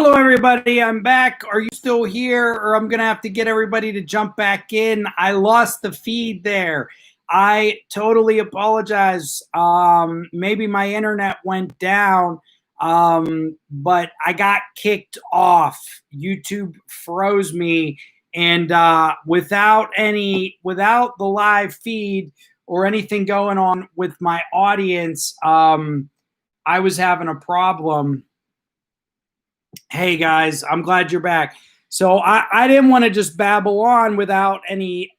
Hello, everybody. I'm back. Are you still here? Or I'm going to have to get everybody to jump back in. I lost the feed there. I totally apologize. Maybe my internet went down, but I got kicked off. YouTube froze me, and without the live feed or anything going on with my audience, I was having a problem. Hey guys, I'm glad you're back. So I didn't want to just babble on without any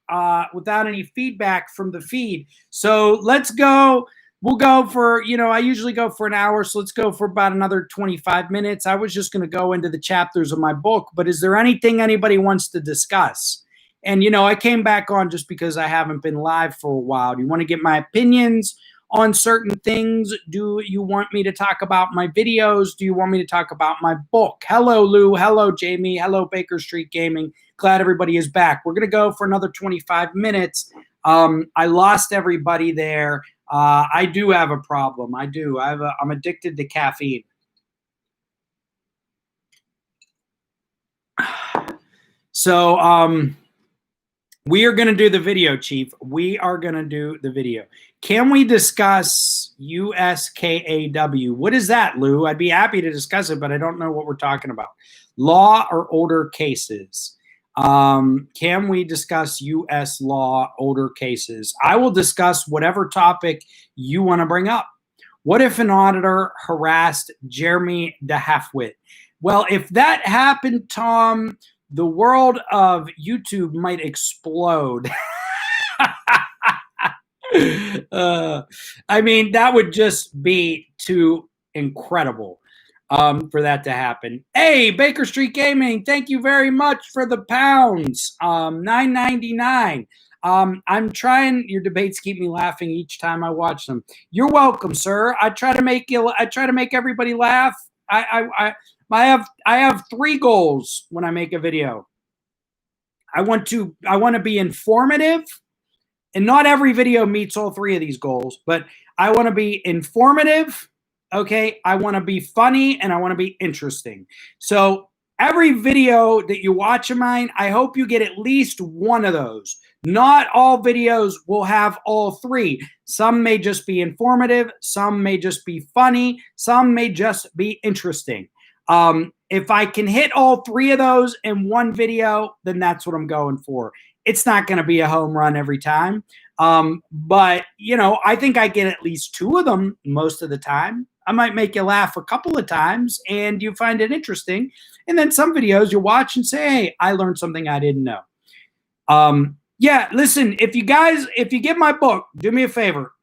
feedback from the feed. So let's go. We'll go for, I usually go for an hour, so let's go for about another 25 minutes. I was just going to go into the chapters of my book, but is there anything anybody wants to discuss? And I came back on just because I haven't been live for a while. Do you want to get my opinions on certain things? Do you want me to talk about my videos? Do you want me to talk about my book? Hello, Lou. Hello, Jamie. Hello, Baker Street Gaming. Glad everybody is back. We're going to go for another 25 minutes. I lost everybody there. I do have a problem. I do. I'm addicted to caffeine. So, we are going to do the video, Chief. We are going to do the video. Can we discuss USKAW? What is that, Lou? I'd be happy to discuss it, but I don't know what we're talking about. Law or older cases? Can we discuss U.S. law, older cases? I will discuss whatever topic you want to bring up. What if an auditor harassed Jeremy DeHafwit? Well, if that happened, Tom, the world of YouTube might explode. I mean, that would just be too incredible for that to happen. Hey, Baker Street Gaming, thank you very much for the pounds. $9.99. I'm trying. Your debates keep me laughing each time I watch them. You're welcome, sir. I try to make everybody laugh. I have three goals when I make a video. I want to be informative, and not every video meets all three of these goals, but I want to be informative. Okay. I want to be funny, and I want to be interesting. So every video that you watch of mine, I hope you get at least one of those. Not all videos will have all three. Some may just be informative. Some may just be funny. Some may just be interesting. If I can hit all three of those in one video, then that's what I'm going for. It's not going to be a home run every time. But I think I get at least two of them most of the time. I might make you laugh a couple of times and you find it interesting. And then some videos you watch and say, hey, I learned something I didn't know. Yeah, listen, if you get my book, do me a favor.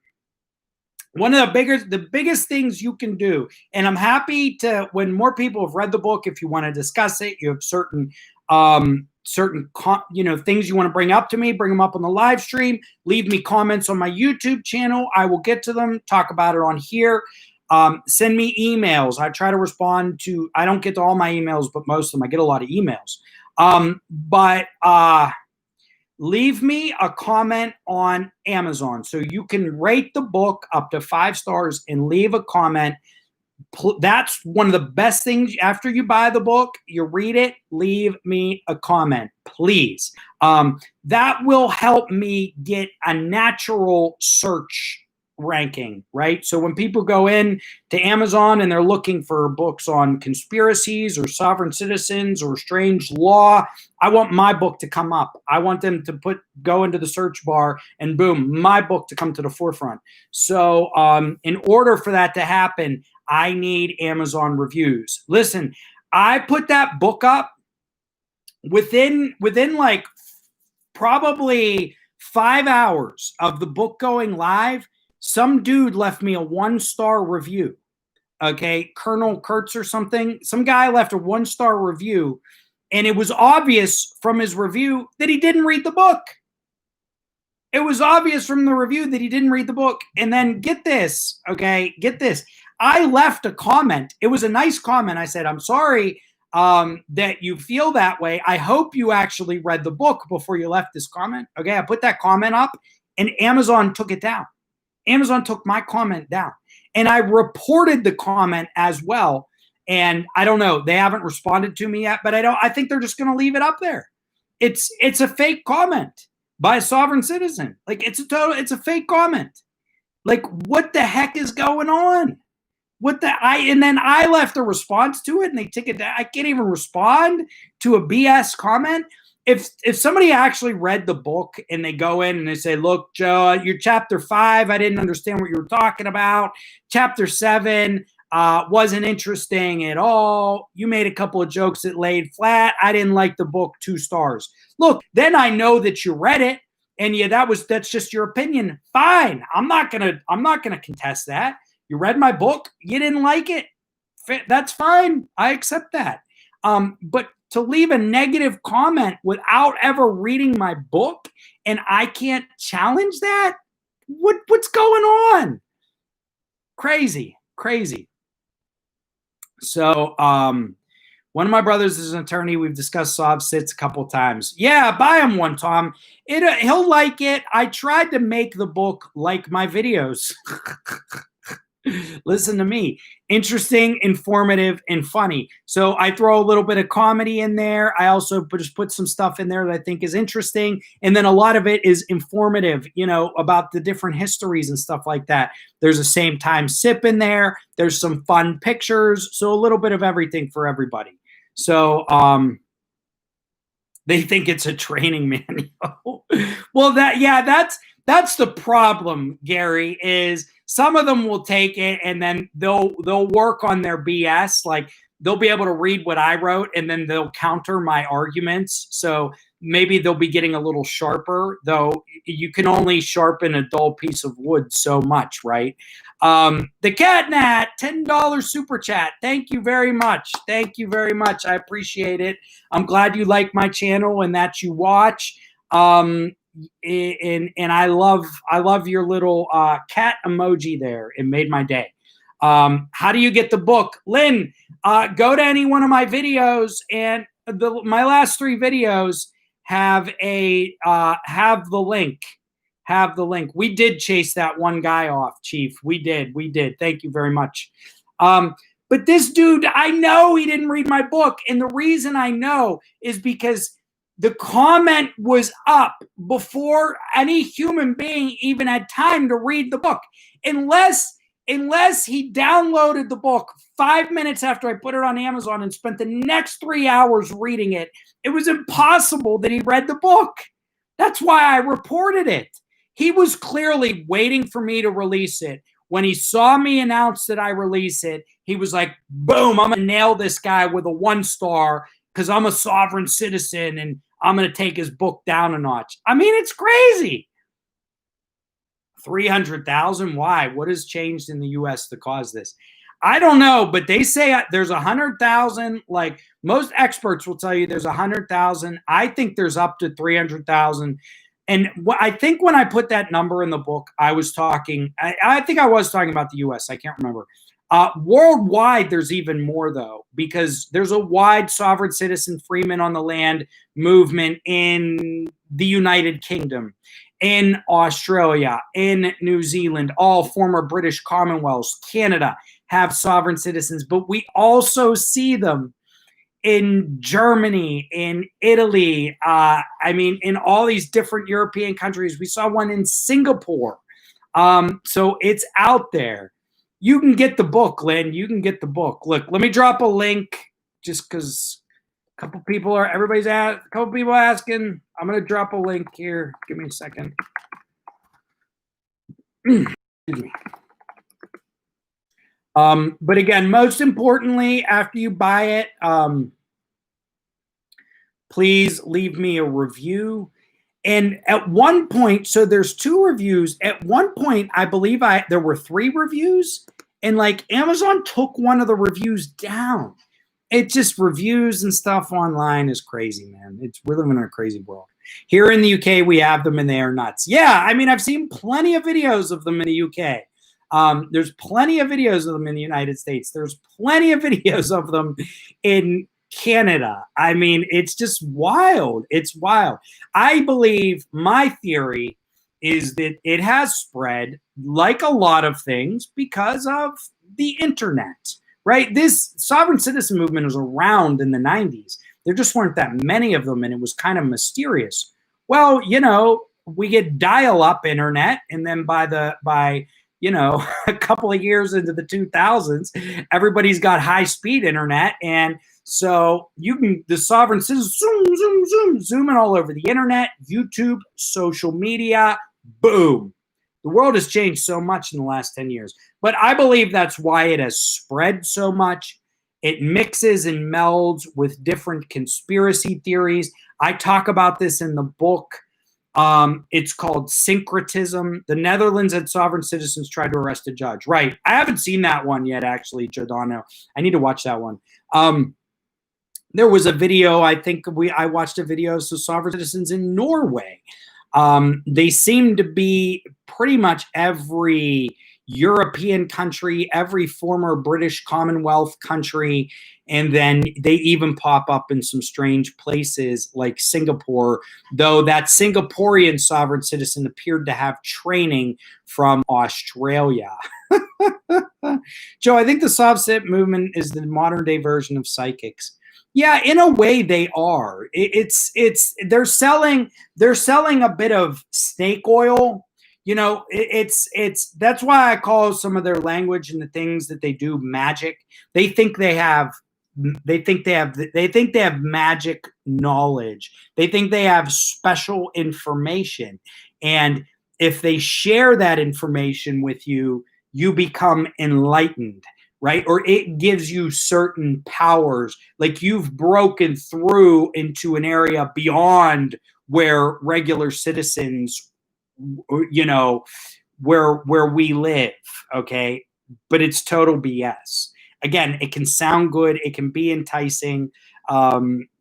One of the biggest things you can do, and I'm happy to, when more people have read the book, if you want to discuss it, you have certain things you want to bring up to me, bring them up on the live stream, leave me comments on my YouTube channel. I will get to them, talk about it on here. Send me emails. I try to respond to, I don't get to all my emails, but most of them, I get a lot of emails. Leave me a comment on Amazon. So you can rate the book up to 5 stars and leave a comment. That's one of the best things. After you buy the book, you read it, leave me a comment, please. That will help me get a natural search ranking, right? So when people go in to Amazon and they're looking for books on conspiracies or sovereign citizens or strange law, I want my book to come up. I want them to go into the search bar and boom, my book to come to the forefront. So in order for that to happen, I need Amazon reviews. Listen, I put that book up within like probably 5 hours of the book going live. Some dude left me a 1-star review. Okay, Colonel Kurtz or something. Some guy left a 1-star review, and it was obvious from his review that he didn't read the book. It was obvious from the review that he didn't read the book. And then get this, okay, get this. I left a comment. It was a nice comment. I said, I'm sorry that you feel that way. I hope you actually read the book before you left this comment. Okay, I put that comment up, and Amazon took it down. Amazon took my comment down, and I reported the comment as well. And I don't know, they haven't responded to me yet, but I think they're just going to leave it up there. It's a fake comment by a sovereign citizen. Like it's a fake comment. Like what the heck is going on? And then I left a response to it and they took it down. I can't even respond to a BS comment. If somebody actually read the book and they go in and they say, look, Joe, you're chapter 5. I didn't understand what you were talking about. Chapter 7 wasn't interesting at all. You made a couple of jokes that laid flat. I didn't like the book, 2 stars. Look, then I know that you read it. And yeah, that's just your opinion. Fine. I'm not gonna contest that. You read my book, you didn't like it. That's fine. I accept that. But to leave a negative comment without ever reading my book and I can't challenge that? What's going on? Crazy. So one of my brothers is an attorney. We've discussed soft sits a couple times. Yeah, buy him one, Tom. He'll like it. I tried to make the book like my videos. Listen to me. Interesting, informative, and funny. So I throw a little bit of comedy in there. I also just put some stuff in there that I think is interesting. And then a lot of it is informative, about the different histories and stuff like that. There's a same time sip in there. There's some fun pictures. So a little bit of everything for everybody. So they think it's a training manual. Well, that's the problem, Gary, is some of them will take it and then they'll work on their BS. Like they'll be able to read what I wrote and then they'll counter my arguments. So maybe they'll be getting a little sharper, though you can only sharpen a dull piece of wood so much, right? The Catnat, $10 super chat. Thank you very much. Thank you very much. I appreciate it. I'm glad you like my channel and that you watch. And I love your little cat emoji there. It made my day. How do you get the book? Lynn, go to any one of my videos, and my last 3 videos have the link. Have the link. We did chase that one guy off, Chief. We did. Thank you very much. But this dude, I know he didn't read my book, and the reason I know is because the comment was up before any human being even had time to read the book. Unless he downloaded the book 5 minutes after I put it on Amazon and spent the next 3 hours reading it, it was impossible that he read the book. That's why I reported it. He was clearly waiting for me to release it. When he saw me announce that I release it, he was like, boom, I'm going to nail this guy with a 1 star because I'm a sovereign citizen and I'm going to take his book down a notch. I mean, it's crazy. 300,000? Why? What has changed in the U.S. to cause this? I don't know, but they say there's 100,000. Like most experts will tell you there's 100,000. I think there's up to 300,000. And I think when I put that number in the book, I was talking about the U.S. I can't remember. Worldwide, there's even more, though, because there's a wide sovereign citizen freeman on the land movement in the United Kingdom, in Australia, in New Zealand, all former British Commonwealths, Canada have sovereign citizens, but we also see them in Germany, in Italy, in all these different European countries. We saw one in Singapore. So it's out there. You can get the book, Lynn. You can get the book. Look, let me drop a link just because a couple people are asking. I'm going to drop a link here. Give me a second. Excuse me. But again, most importantly, after you buy it, please leave me a review. And at one point, so there's 2 reviews. At one point, I believe there were 3 reviews, and like Amazon took one of the reviews down. It just reviews and stuff online is crazy, man. We're living in a crazy world. Here in the UK, we have them and they are nuts. Yeah, I mean, I've seen plenty of videos of them in the UK. There's plenty of videos of them in the United States. There's plenty of videos of them in Canada. I mean, it's just wild. It's wild. I believe my theory is that it has spread like a lot of things because of the internet, right? This sovereign citizen movement was around in the 90s. There just weren't that many of them, and it was kind of mysterious. Well, we get dial-up internet, and then by a couple of years into the 2000s, everybody's got high-speed internet, and so the sovereign citizens zooming all over the internet, YouTube, social media, boom. The world has changed so much in the last 10 years, but I believe that's why it has spread so much. It mixes and melds with different conspiracy theories. I talk about this in the book. It's called syncretism. The Netherlands had sovereign citizens try to arrest a judge. Right. I haven't seen that one yet, actually, Giordano. I need to watch that one. There was a video, I watched a video of sovereign citizens in Norway. They seem to be pretty much every European country, every former British Commonwealth country, and then they even pop up in some strange places like Singapore, though that Singaporean sovereign citizen appeared to have training from Australia. Joe, I think the Sov Cit movement is the modern day version of psychics. Yeah, in a way they are. They're selling a bit of snake oil. That's why I call some of their language and the things that they do magic. They think they have magic knowledge. They think they have special information. And if they share that information with you, you become enlightened, right? Or it gives you certain powers, like you've broken through into an area beyond where regular citizens, where we live, okay? But it's total BS. Again, it can sound good. It can be enticing.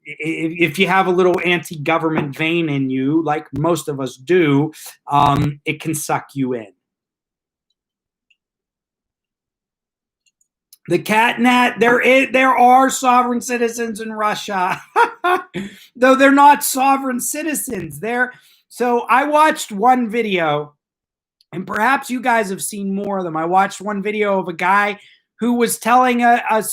If you have a little anti-government vein in you, like most of us do, it can suck you in. The catnat, there are sovereign citizens in Russia, though they're not sovereign citizens. So I watched one video, and perhaps you guys have seen more of them. I watched one video of a guy who was telling a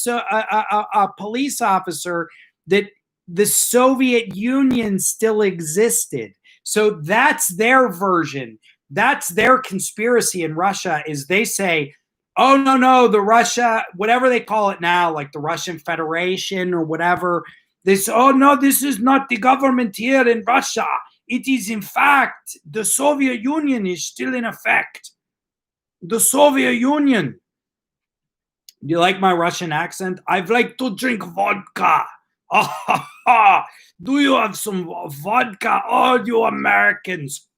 police officer that the Soviet Union still existed. So that's their version. That's their conspiracy in Russia, is they say, oh, no, the Russia, whatever they call it now, like the Russian Federation or whatever, this, oh, no, this is not the government here in Russia. It is, in fact, the Soviet Union is still in effect. The Soviet Union. Do you like my Russian accent? I'd like to drink vodka. Do you have some vodka? Oh, you Americans.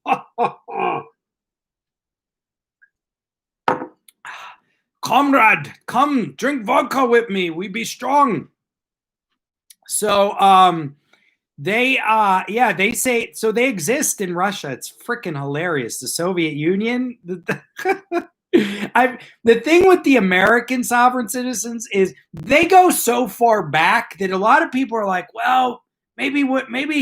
Comrade, come drink vodka with me. We be strong. So they say, so they exist in Russia. It's freaking hilarious. The Soviet Union. The thing with the American sovereign citizens is they go so far back that a lot of people are like, well, maybe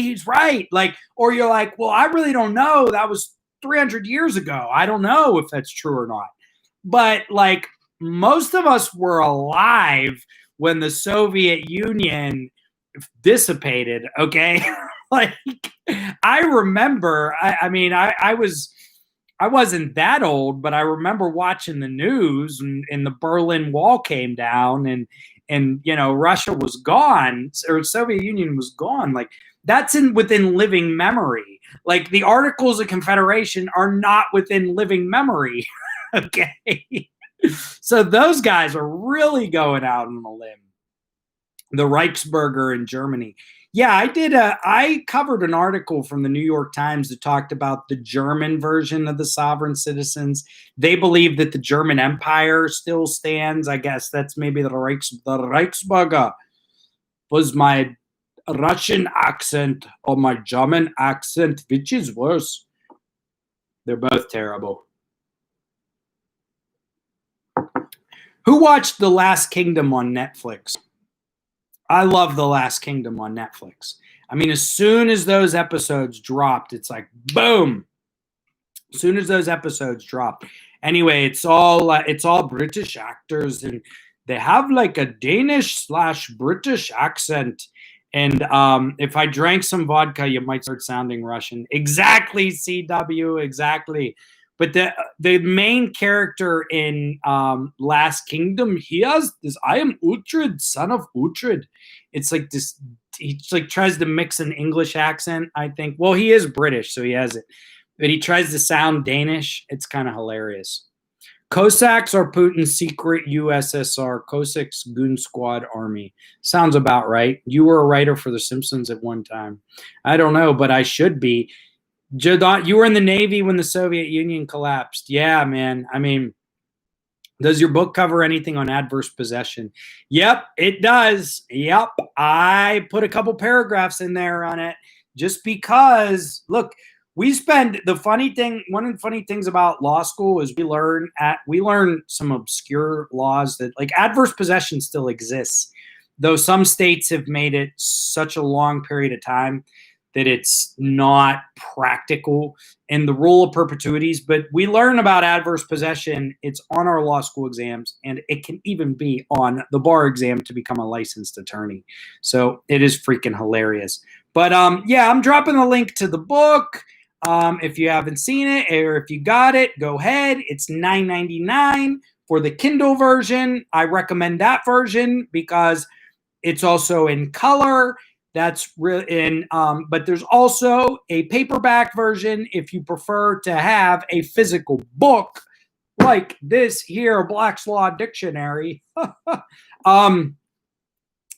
he's right. Like, or you're like, well, I really don't know. That was 300 years ago. I don't know if that's true or not. But like, most of us were alive when the Soviet Union dissipated, okay? Like, I remember, I wasn't that old, but I remember watching the news and the Berlin Wall came down and Russia was gone, or Soviet Union was gone. Like, that's within living memory. Like, the Articles of Confederation are not within living memory, okay? So those guys are really going out on a limb. The Reichsbürger in Germany. Yeah, I covered an article from the New York Times that talked about the German version of the sovereign citizens. They believe that the German Empire still stands. I guess that's maybe the Reichsbürger. Was my Russian accent or my German accent, which is worse? They're both terrible. Who watched The Last Kingdom on Netflix? I love The Last Kingdom on Netflix. I mean, as soon as those episodes dropped, it's like, boom. As soon as those episodes dropped. Anyway, it's all British actors, and they have like a Danish/British accent. And if I drank some vodka, you might start sounding Russian. Exactly, CW, exactly. But the main character in Last Kingdom, he has this, I am Uhtred, son of Uhtred. It's like this, he like tries to mix an English accent, I think. Well, he is British, so he has it. But he tries to sound Danish. It's kind of hilarious. Cossacks are Putin's secret USSR, Cossacks Goon Squad Army. Sounds about right. You were a writer for The Simpsons at one time. I don't know, but I should be. You were in the Navy when the Soviet Union collapsed. Yeah, man. I mean, does your book cover anything on adverse possession? Yep, it does. Yep. I put a couple paragraphs in there on it just because, look, we spend the funny thing, one of the funny things about law school is we learn some obscure laws that, like, adverse possession still exists, though some states have made it such a long period of time that it's not practical, and the rule of perpetuities. But we learn about adverse possession. It's on our law school exams, and it can even be on the bar exam to become a licensed attorney. So it is freaking hilarious. But yeah, I'm dropping the link to the book. If you haven't seen it, or if you got it, go ahead. It's $9.99 for the Kindle version. I recommend that version because it's also in color. That's really in, but there's also a paperback version if you prefer to have a physical book like this here, Black's Law Dictionary.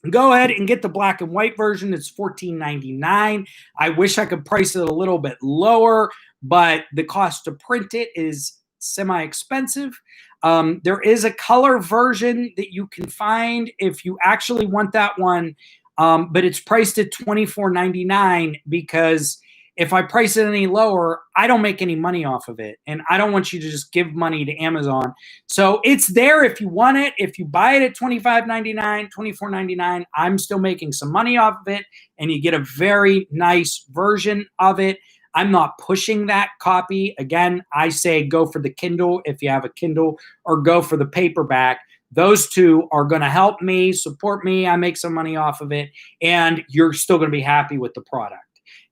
Go ahead and get the black and white version. It's $14.99. I wish I could price it a little bit lower, but the cost to print it is semi-expensive. There is a color version that you can find if you actually want that one. But it's priced at $24.99 because if I price it any lower, I don't make any money off of it. And I don't want you to just give money to Amazon. So it's there if you want it. If you buy it at $25.99, $24.99, I'm still making some money off of it. And you get a very nice version of it. I'm not pushing that copy. Again, I say go for the Kindle if you have a Kindle, or go for the paperback. Those two are going to help me, support me. I make some money off of it, and you're still going to be happy with the product.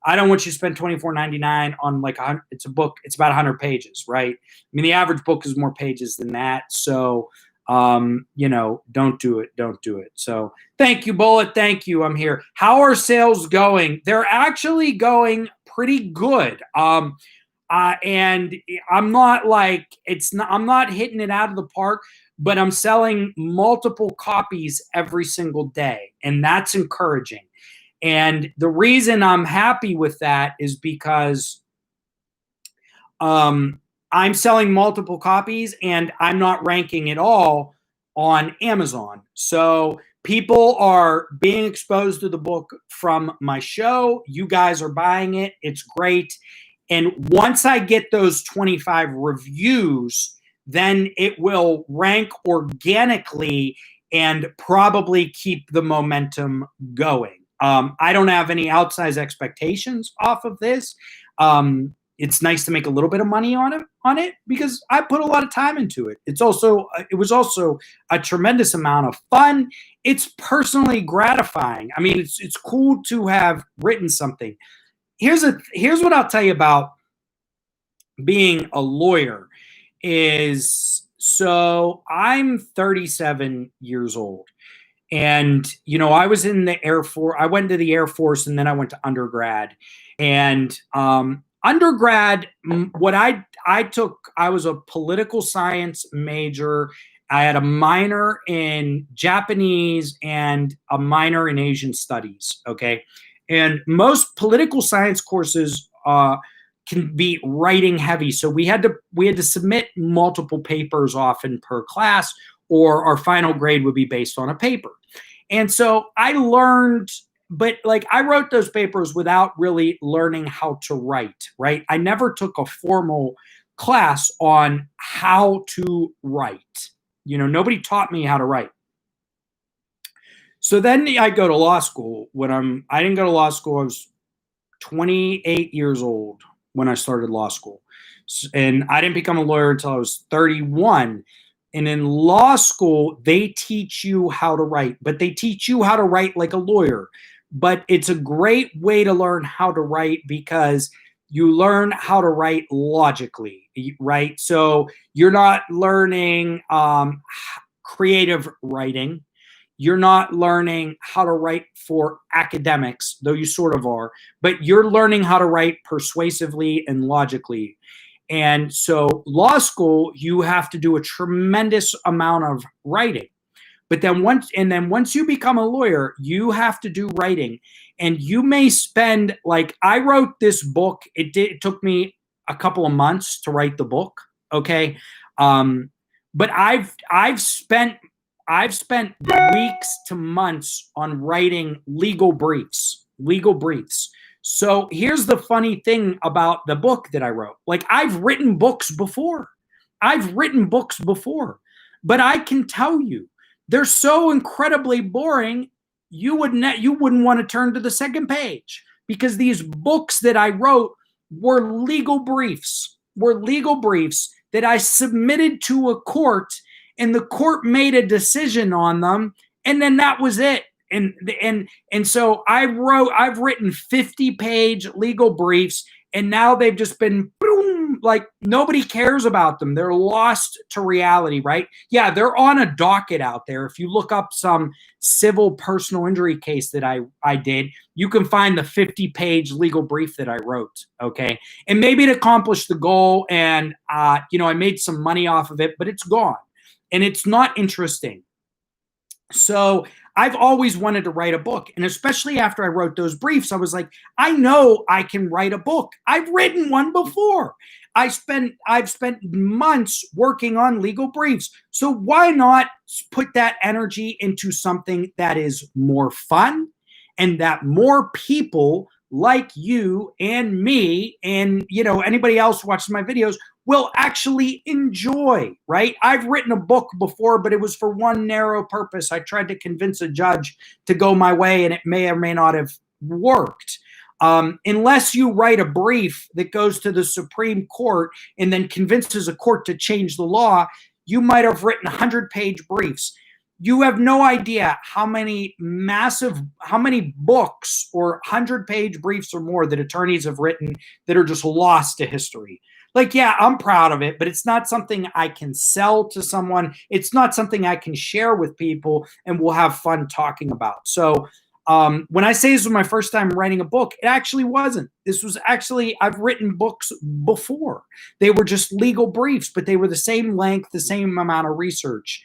I don't want you to spend $24.99 on like it's a book. It's about 100 pages, right? I mean, the average book is more pages than that. So, you know, don't do it. Don't do it. So thank you, Bullet. Thank you. I'm here. How are sales going? They're actually going pretty good. And I'm not like, I'm not hitting it out of the park, but I'm selling multiple copies every single day, and that's encouraging. And the reason I'm happy with that is because I'm selling multiple copies and I'm not ranking at all on Amazon. So people are being exposed to the book from my show. You guys are buying it. It's great. And once I get those 25 reviews, then it will rank organically and probably keep the momentum going. I don't have any outsized expectations off of this. It's nice to make a little bit of money on it because I put a lot of time into it. It was also a tremendous amount of fun. It's personally gratifying. I mean, it's cool to have written something. Here's what I'll tell you about being a lawyer is, so I'm 37 years old. And, you know, I was in the Air Force. I went to the Air Force and then I went to undergrad. And undergrad, what I took, I was a political science major. I had a minor in Japanese and a minor in Asian studies. Okay. And most political science courses can be writing heavy. So we had to submit multiple papers often per class, or our final grade would be based on a paper. And so I learned, but like I wrote those papers without really learning how to write, right? I never took a formal class on how to write. You know, nobody taught me how to write. So then I go to law school. I didn't go to law school. I was 28 years old when I started law school. And I didn't become a lawyer until I was 31. And in law school, they teach you how to write, but they teach you how to write like a lawyer. But it's a great way to learn how to write because you learn how to write logically, right? So you're not learning creative writing. You're not learning how to write for academics, though you sort of are, but you're learning how to write persuasively and logically. And so law school, you have to do a tremendous amount of writing. But then once you become a lawyer, you have to do writing. And you may spend, like, I wrote this book. It took me a couple of months to write the book. Okay. But I've spent weeks to months on writing legal briefs. So here's the funny thing about the book that I wrote. Like, I've written books before. But I can tell you, they're so incredibly boring, you wouldn't want to turn to the second page, because these books that I wrote were legal briefs that I submitted to a court, and the court made a decision on them, and then that was it. And so I've written 50-page legal briefs, and now they've just been boom, like nobody cares about them. They're lost to reality, right? Yeah, they're on a docket out there. If you look up some civil personal injury case that I did, you can find the 50-page legal brief that I wrote, okay? And maybe it accomplished the goal, and I made some money off of it, but it's gone, and it's not interesting. So I've always wanted to write a book. And especially after I wrote those briefs, I was like, I know I can write a book. I've written one before. I've spent months working on legal briefs. So why not put that energy into something that is more fun and that more people like you and me and anybody else watching my videos will actually enjoy, right? I've written a book before, but it was for one narrow purpose. I tried to convince a judge to go my way, and it may or may not have worked. Unless you write a brief that goes to the Supreme Court and then convinces a court to change the law, you might have written 100-page briefs. You have no idea how many books or 100-page briefs or more that attorneys have written that are just lost to history. Like, yeah, I'm proud of it, but it's not something I can sell to someone. It's not something I can share with people and we'll have fun talking about. So when I say this was my first time writing a book, it actually wasn't. I've written books before. They were just legal briefs, but they were the same length, the same amount of research.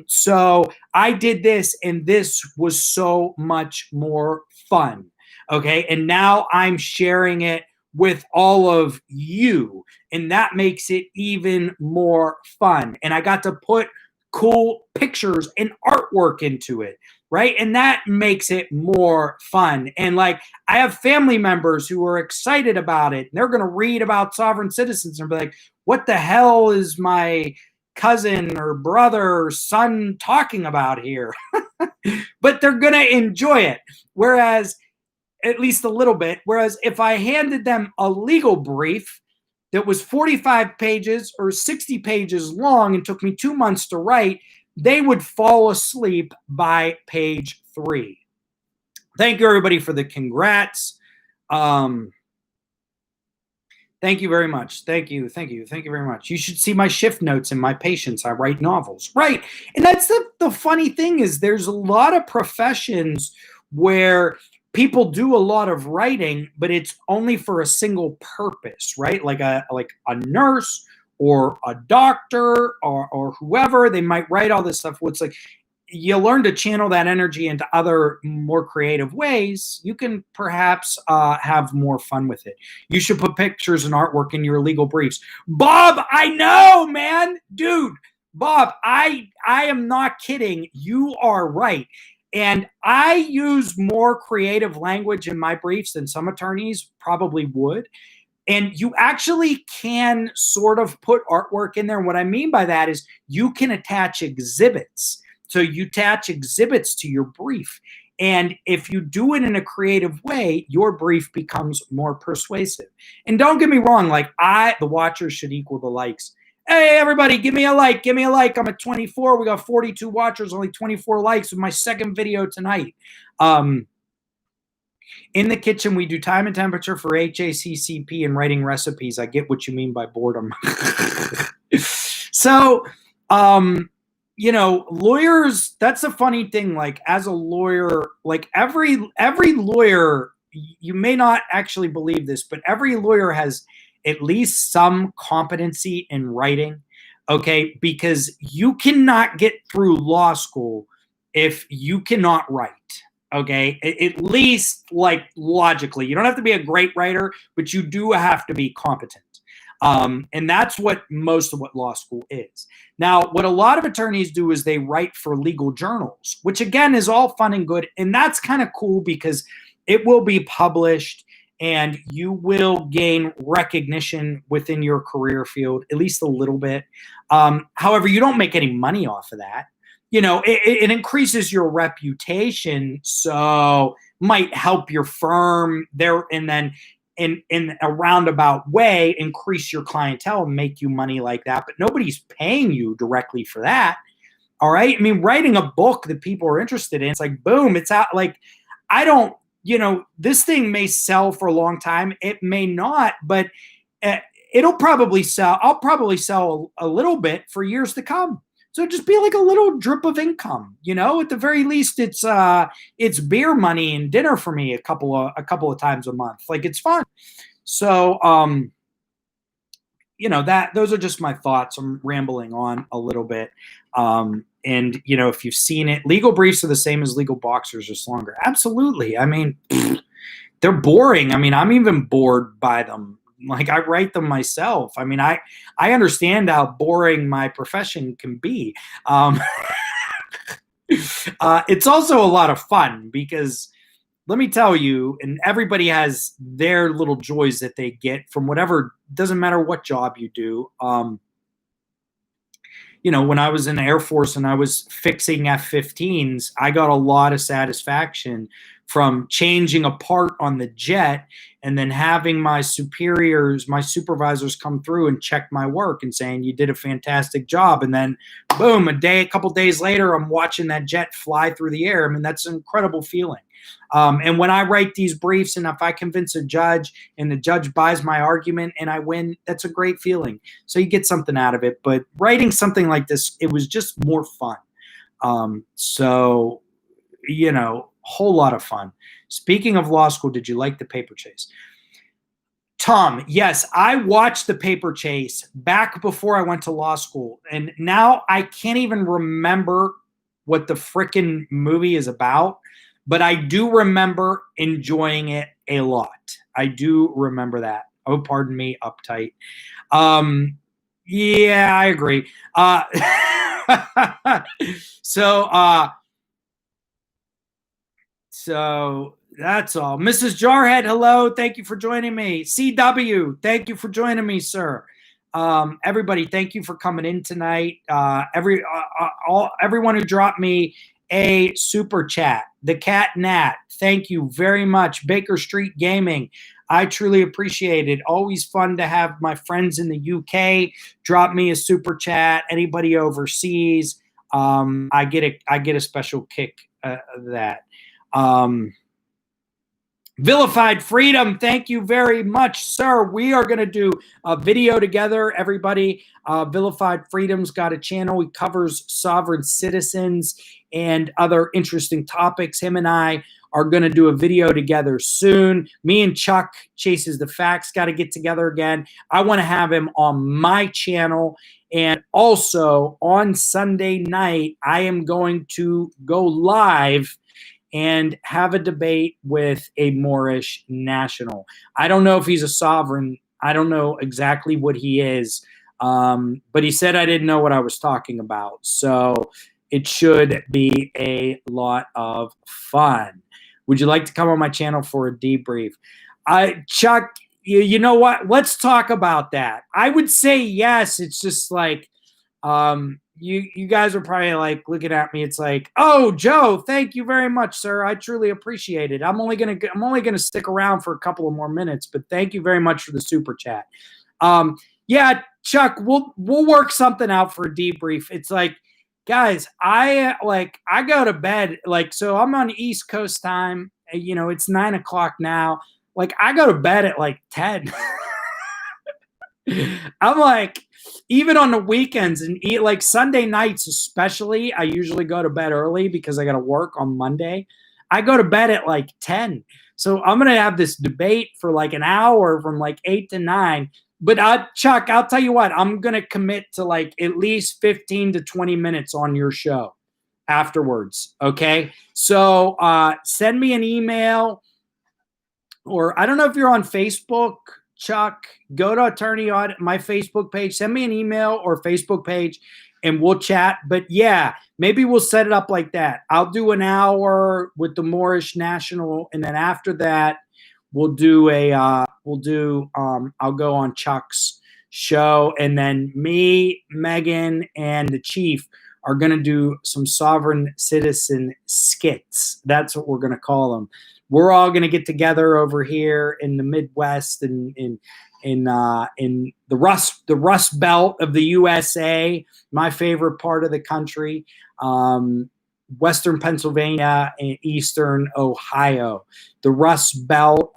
So I did this, and this was so much more fun. Okay. And now I'm sharing it with all of you, and that makes it even more fun. And I got to put cool pictures and artwork into it, right? And that makes it more fun. And like, I have family members who are excited about it, and they're going to read about sovereign citizens and be like, what the hell is my cousin or brother or son talking about here? But they're going to enjoy it. Whereas, at least a little bit. Whereas if I handed them a legal brief that was 45 pages or 60 pages long and took me 2 months to write, they would fall asleep by page 3. Thank you, everybody, for the congrats. Thank you very much. Thank you very much. You should see my shift notes and my patients. I write novels, right? And that's the funny thing is there's a lot of professions where people do a lot of writing, but it's only for a single purpose, right? Like a nurse or a doctor or whoever, they might write all this stuff. It's like you learn to channel that energy into other more creative ways. You can perhaps have more fun with it. You should put pictures and artwork in your legal briefs. Bob, I know, man. Dude, Bob, I am not kidding. You are right. And I use more creative language in my briefs than some attorneys probably would. And you actually can sort of put artwork in there. And what I mean by that is you can attach exhibits. So you attach exhibits to your brief. And if you do it in a creative way, your brief becomes more persuasive. And don't get me wrong, like the watchers should equal the likes. Hey, everybody, give me a like. Give me a like. I'm at 24. We got 42 watchers, only 24 likes with my second video tonight. In the kitchen, we do time and temperature for HACCP and writing recipes. I get what you mean by boredom. So, lawyers, that's a funny thing. Like, as a lawyer, like every lawyer, you may not actually believe this, but every lawyer has at least some competency in writing. Okay, because you cannot get through law school if you cannot write. Okay, at least like logically, you don't have to be a great writer, but you do have to be competent. And that's what most of what law school is. Now, what a lot of attorneys do is they write for legal journals, which again is all fun and good. And that's kind of cool because it will be published and you will gain recognition within your career field, at least a little bit. However, you don't make any money off of that. It increases your reputation, so might help your firm there, and then in a roundabout way increase your clientele and make you money like that. But nobody's paying you directly for that. All right. I mean, writing a book that people are interested in, it's like, boom, it's out. Like, I don't, this thing may sell for a long time. It may not, but it'll probably sell. I'll probably sell a little bit for years to come. So just be like a little drip of income, at the very least, it's beer money and dinner for me a couple of times a month. Like, it's fun. So, those are just my thoughts. I'm rambling on a little bit. And, if you've seen it, legal briefs are the same as legal boxers, just longer. Absolutely. I mean, they're boring. I mean, I'm even bored by them. Like, I write them myself. I mean, I understand how boring my profession can be. It's also a lot of fun because, let me tell you, and everybody has their little joys that they get from whatever, doesn't matter what job you do. When I was in the Air Force and I was fixing F-15s, I got a lot of satisfaction from changing a part on the jet and then having my supervisors come through and check my work and saying, you did a fantastic job. And then boom, a couple days later, I'm watching that jet fly through the air. I mean, that's an incredible feeling. And when I write these briefs and if I convince a judge and the judge buys my argument and I win, that's a great feeling. So you get something out of it. But writing something like this, it was just more fun. Whole lot of fun. Speaking of law school, did you like The Paper Chase? Tom, yes, I watched The Paper Chase back before I went to law school. And now I can't even remember what the frickin' movie is about. But I do remember enjoying it a lot. I do remember that. Oh, pardon me, uptight. Yeah, I agree. So that's all. Mrs. Jarhead, hello. Thank you for joining me. CW, thank you for joining me, sir. Everybody, thank you for coming in tonight. Everyone who dropped me a super chat. The Cat Nat, thank you very much. Baker Street Gaming, I truly appreciate it. Always fun to have my friends in the UK drop me a super chat. Anybody overseas, I get a special kick of that. Vilified Freedom, thank you very much, sir. We are going to do a video together, everybody. Vilified Freedom's got a channel. He covers sovereign citizens and other interesting topics. Him and I are going to do a video together soon. Me and Chuck, Chases the Facts, got to get together again. I want to have him on my channel. And also on Sunday night, I am going to go live and have a debate with a Moorish national. I don't know if he's a sovereign. I don't know exactly what he is. But he said I didn't know what I was talking about. So it should be a lot of fun. Would you like to come on my channel for a debrief? Chuck, you know what? Let's talk about that. I would say yes. It's just like, you guys are probably like looking at me. It's like, oh, Joe, thank you very much, sir. I truly appreciate it. I'm only gonna stick around for a couple of more minutes, but thank you very much for the super chat. Yeah, Chuck, we'll work something out for a debrief. It's like, guys, I go to bed, like, so I'm on East Coast time. You know, it's 9 o'clock now. Like, I go to bed at like 10. I'm like, even on the weekends and like Sunday nights, especially, I usually go to bed early because I got to work on Monday. I go to bed at like 10. So I'm going to have this debate for like an hour from like 8 to 9. But Chuck, I'll tell you what, I'm going to commit to like at least 15 to 20 minutes on your show afterwards. Okay. So send me an email, or I don't know if you're on Facebook, Chuck. Go to Attorney Audit, my Facebook page, send me an email or Facebook page, and we'll chat. But yeah, maybe we'll set it up like that. I'll do an hour with the Moorish National, and then after that, I'll go on Chuck's show, and then me, Megan, and the Chief are going to do some sovereign citizen skits. That's what we're going to call them. We're all going to get together over here in the Midwest and in the Rust Belt of the USA, my favorite part of the country, Western Pennsylvania and Eastern Ohio. The Rust Belt,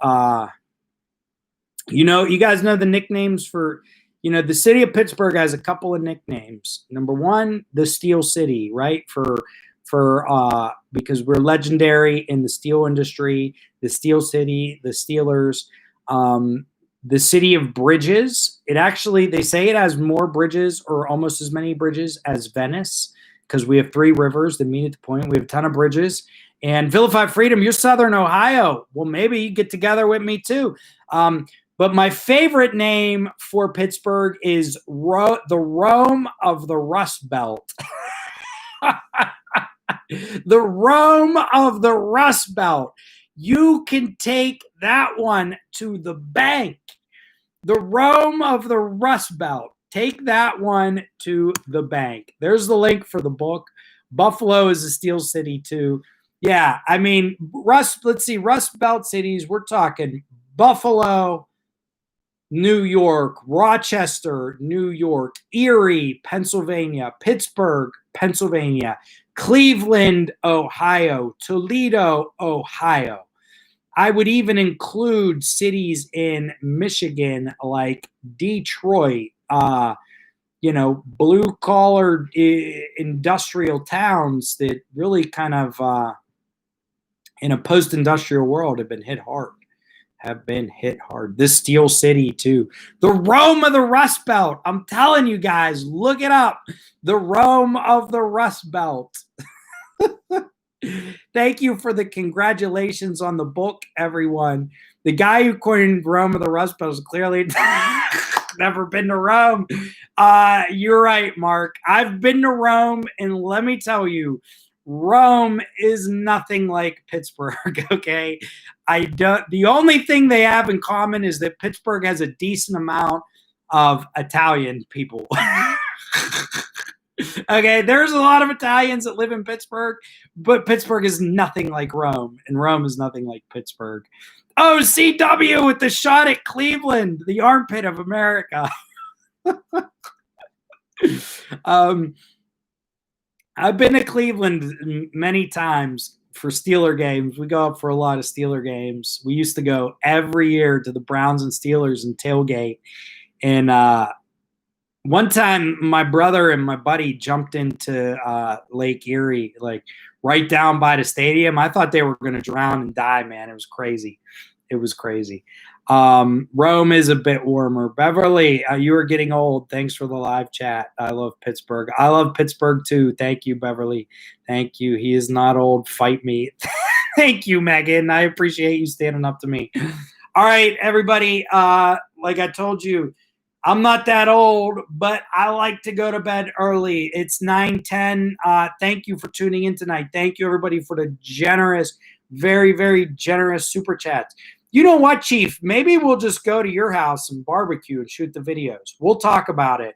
you guys know the nicknames for, the city of Pittsburgh has a couple of nicknames. Number one, the Steel City, right? Because we're legendary in the steel industry, the Steel City, the Steelers, the city of bridges. They say it has more bridges or almost as many bridges as Venice, because we have 3 rivers that meet at the point. We have a ton of bridges. And Vilify Freedom, you're Southern Ohio. Well, maybe you get together with me too. But my favorite name for Pittsburgh is the Rome of the Rust Belt. The Rome of the Rust Belt. You can take that one to the bank. The Rome of the Rust Belt. Take that one to the bank. There's the link for the book. Buffalo is a steel city too. Yeah, I mean, Rust Belt cities. We're talking Buffalo, New York, Rochester, New York, Erie, Pennsylvania, Pittsburgh, Pennsylvania, Cleveland, Ohio, Toledo, Ohio. I would even include cities in Michigan like Detroit, blue-collar industrial towns that really kind of, in a post-industrial world, have been hit hard. This Steel City too. The Rome of the Rust Belt. I'm telling you guys, look it up. The Rome of the Rust Belt. Thank you for the congratulations on the book, everyone. The guy who coined Rome of the Rust Belt has clearly never been to Rome. You're right, Mark. I've been to Rome, and let me tell you, Rome is nothing like Pittsburgh, okay? The only thing they have in common is that Pittsburgh has a decent amount of Italian people. Okay, there's a lot of Italians that live in Pittsburgh, but Pittsburgh is nothing like Rome, and Rome is nothing like Pittsburgh. Oh, CW with the shot at Cleveland, the armpit of America. I've been to Cleveland many times for Steeler games. We go up for a lot of Steeler games. We used to go every year to the Browns and Steelers and tailgate. And one time, my brother and my buddy jumped into Lake Erie, like right down by the stadium. I thought they were going to drown and die, man. It was crazy. Rome is a bit warmer. Beverly, you are getting old. Thanks for the live chat. I love Pittsburgh. I love Pittsburgh too. Thank you, Beverly. Thank you. He is not old. Fight me. Thank you, Megan. I appreciate you standing up to me. All right, everybody. Like I told you, I'm not that old, but I like to go to bed early. It's 9:10. Thank you for tuning in tonight. Thank you, everybody, for the generous, very, very generous super chats. You know what, Chief? Maybe we'll just go to your house and barbecue and shoot the videos. We'll talk about it.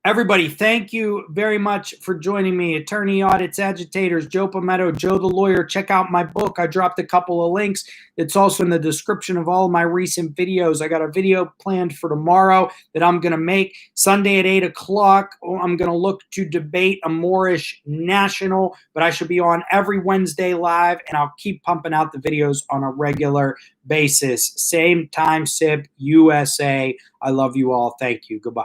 Everybody, thank you very much for joining me. Attorney, audits, agitators, Joe Palmetto, Joe the lawyer. Check out my book. I dropped a couple of links. It's also in the description of all of my recent videos. I got a video planned for tomorrow that I'm going to make. Sunday at 8 o'clock, I'm going to look to debate a Moorish national, but I should be on every Wednesday live, and I'll keep pumping out the videos on a regular basis. Same time, SIP, USA. I love you all. Thank you. Goodbye.